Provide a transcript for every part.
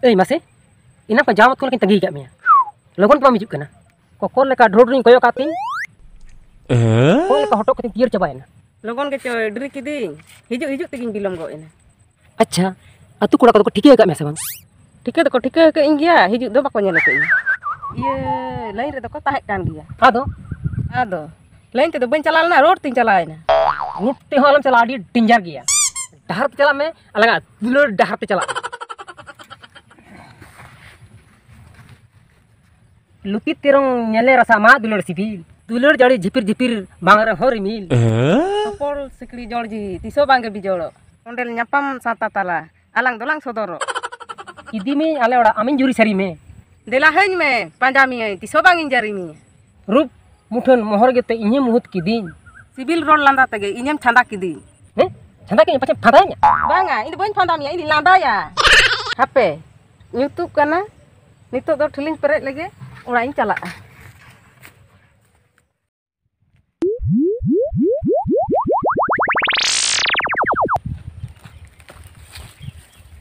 Eh masih, ina ko jawab ko lakin tagi kat mia. Logon pa mijuk kana. Kokol leka drodring koyo kating. Ko leka hotok kating tiar cabaina. Logon ke coy diri kiding. Hijuk teging bilom go ina. Acha, atu kura ko ठीक kat mia sa bang. Tika ko tika ke ingia, hijuk do bako nyala ke. Iya, lain re ko tahe kan dia. Ado. Lain te do ban chalal na road tin chalaina. Nitte ho alam chala adi danger gaya. Dahar te chala me alanga dulur dahar te chala. Lutit tirong nyale rasa ma dulur sipil. Dulur jari jipir bangar hori mil. Topol sikli jorji tiso bangge bijolo. Ondel nyapam sata tala. Alang dolang sodoro. Idi me ale ora amin juri sari me. Dela heñ me panjami tiso bangin jari mi. Rup muthon mohor gete inye muhut kidin. Sibil rol landa tege inyam chanda kidin. Chanda ke pace phadanya. Banga, ini bañ pandamia ini landa ya. Hape. YouTube kana. Nitok do thiling peret lagi. Ora ing chala.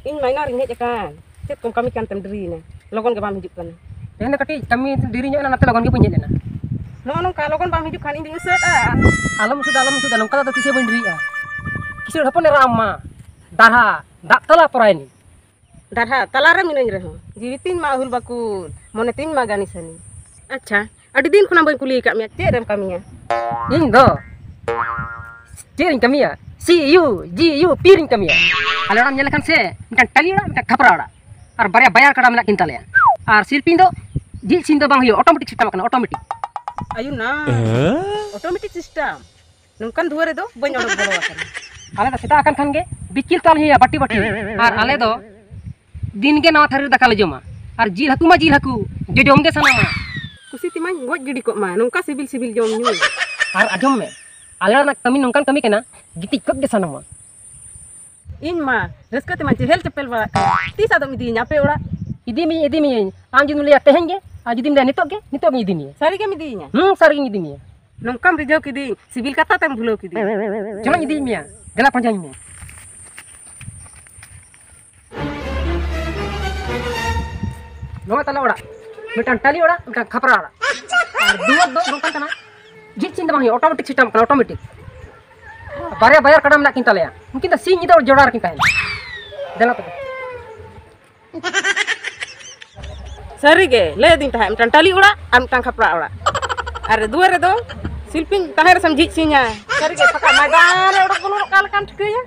In mainar ini kan. Cet kom kami kan tenderi ne. Logon ke bam hijuk kana. Ene kati kami dirinya nate logon ke punya dena. Nong ka logon bam hijuk kan indi uset ah. Alam sudah nong kata tati se bendri ah. Kisir hapon rama. Darha, dak tala poraini. Darha talara minoi reho. Jiwitin ma hul bakun. Monetin ma ganisani. Acha, adi din khuna bañ kuli kak mia terem kaminya. Ing do. Steering kami ya. GU piring kami ya. Ale orang nyelekan se, mikan tali ora, mikan khapra ora. Ar barya bayar kada menak kintal ya. Ar silpin do jil sin do bang hiyo automatic system kana automatic. Ayun na. Automatic system. Nungkan duare do bañ odok bolo akan. Ale do seta akan khange bikil tal hiya batti. Ar ale do din ge nawa thari dakale joma. Ar jil haku jojom ge sanama. Kusi timañ goj gidi kok ma nungka sibil jom nyu. Ar ajom me. Ale nak kami nungkan kami kena gitik kok ge sanama. In ma reska timañ hel cepel ba. Tisa do midi nyape ora. Idi mi am jinu liya tehenge. A judim da nitok mi idi mi. Sari ge midi nya. Sari idi mi. Nungkam rijau kidi sibil kata tem bhulo kidi. Jona idi mi ya. Gela panjang mi. Noma tala ora. Mitan tali ora, mitan khapra ora. Ar dua do nongkan kana. Jit cinta bang automatic system kana automatic. Bayar kada menak kintal ya. Mungkin ta sing ida jodar kintal. Dela to. Sari ge le din ta mitan tali ora, am tang khapra ora. Are dua re do silpin tahir sam jit sinya. Sari ge paka madan ora kono kal kan thike ya.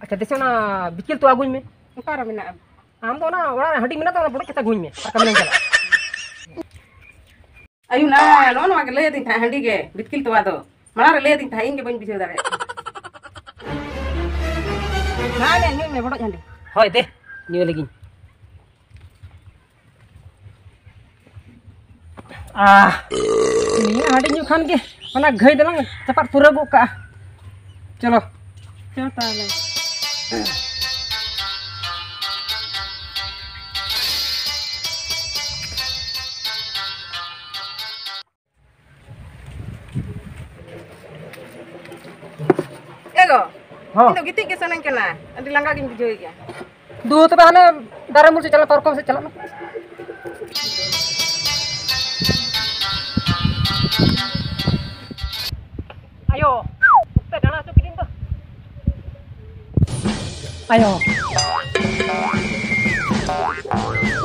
Acha desona bikil tu aguñ me. Para mina Am to na ora hadi mina to na bodo kita guñ me. Par kami chala. Ayun na no ma le din ta handi ge bitkil to ado. Mara le din ta inge bañ biseu dare. Na ne me bodo handi. Hoy de, niyo lagi. Ini hadi nyu khan ge. Mana ghai delang cepat pura go ka. Chalo. Chata le. Ego. Itu gitik ke sana kena. Adi langga gin bijoi ya. Du to hane daramul se chala parkom se chala. Ayo. Ukte dana cukitin to. Ayo.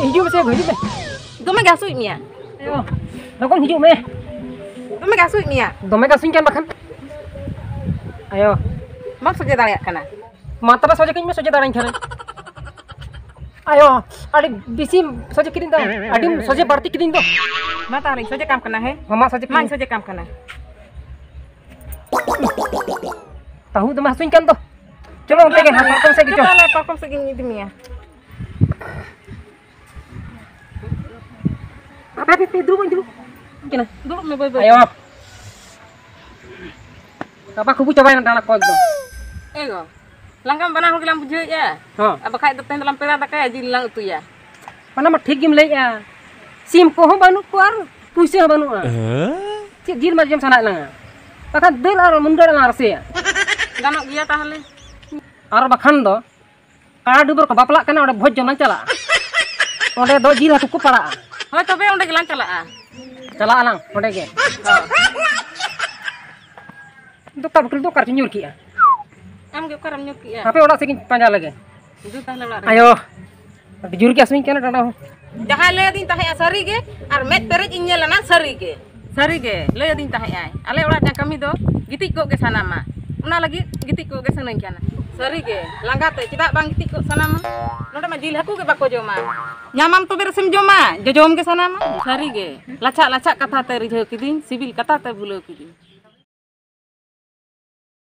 Hijau me. Dome gasui mia. Ayo. Logon hijau me. Dome gasui mia. Dome gasuin kan bakan. Ayo. Mak soje dare kana. Mata ba soje kin me soje darain khana. Ayo. Adi bisi soje kitin do. Adi soje barti kitin do. Mata ring soje kam kana he. Mama soje Man kitin. soje kam kana. Tahu dome hasuin kan to. Coba untuk kan parkom se gitu. Coba le parkom segini itu mia. Apa dulu. Kena. Dulu me boy. Ayo. Apa kubu cobain anak kau itu. Ego. Langgam bana hogilam bujui ya. Aba khai do dalam pera ta kaya jilang itu ya. Mana mah ठीक गिम ले या SIM को हो बानु को are पुइसे हो बानु चे जिल मा जम साना लंगा पका दिल और मुंडर ला रसे Ganok dia tahale. Ar bakhan do kara dubur ko bapalak kana ode bhoj jom chala. Ode do jil hatu ko para. Hoy tobe onde gelang chalaa. Chala alang ode ge. Dokar nyur ki. Am ge karam nyuk ya. Hape oda sekin panja lage. Itu tahle ola. Ayo. Jur ki asmin kana tanda. Jahan le din tahe sari ge ar met perej inyelana sari ge. Sari ge le din tahe ai. Ale ola jang kami do gitik ko ge sanama. Una lagi gitik ko ge sanang kana. Sari ge langate tidak bang gitik ko sanama. Node ma jil haku ge bako joma. Nyamam to beresem joma. Jojom ge sanama. Sari ge lacak-lacak kata te rijho kidin, sibil kata te bhulo kidin.